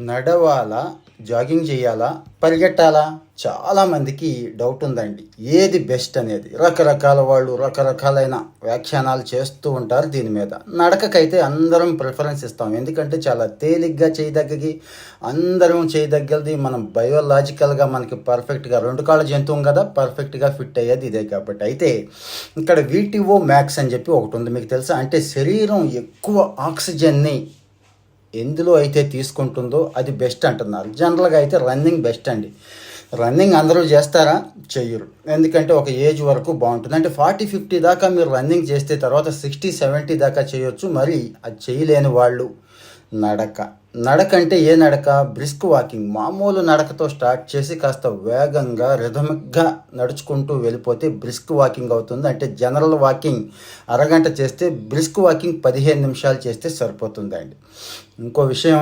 నడవాలా, jogging చేయాలా, పరిగెట్టాలా? చాలామందికి doubt ఉందండి. ఏది బెస్ట్ అనేది. రకరకాల వాళ్ళు రకరకాలైన వ్యాఖ్యానాలు చేస్తూ ఉంటారు దీని మీద. నడకకైతే అందరం ప్రిఫరెన్స్ ఇస్తాం. ఎందుకంటే చాలా తేలిగ్గా చేయదగ్గది, అందరం చేయదగ్గది. మనం బయోలాజికల్గా మనకి పర్ఫెక్ట్గా 2 కాళ్ళ జంతువు కదా, పర్ఫెక్ట్గా ఫిట్ అయ్యేది ఇదే కాబట్టి. అయితే ఇక్కడ వీటిఓ మ్యాక్స్ అని చెప్పి ఒకటి ఉంది, మీకు తెలుసా? అంటే శరీరం ఎక్కువ ఆక్సిజన్ని ఎందులో అయితే తీసుకుంటుందో అది బెస్ట్ అంటున్నారు. జనరల్గా అయితే రన్నింగ్ బెస్ట్ అండి. రన్నింగ్ అందరూ చేస్తారా? చెయ్యరు. ఎందుకంటే ఒక ఏజ్ వరకు బాగుంటుంది. అంటే 40-50 దాకా మీరు రన్నింగ్ చేస్తే తర్వాత 60-70 దాకా చేయొచ్చు. మరి అది చేయలేని వాళ్ళు నడక అంటే ఏ నడక? Brisk walking. మామూలు నడకతో స్టార్ట్ చేసి కాస్త వేగంగా రిథమిక్గా నడుచుకుంటూ వెళ్ళిపోతే బ్రిస్క్ వాకింగ్ అవుతుంది. అంటే జనరల్ వాకింగ్ అరగంట చేస్తే బ్రిస్క్ వాకింగ్ 15 నిమిషాలు చేస్తే సరిపోతుందండి. ఇంకో విషయం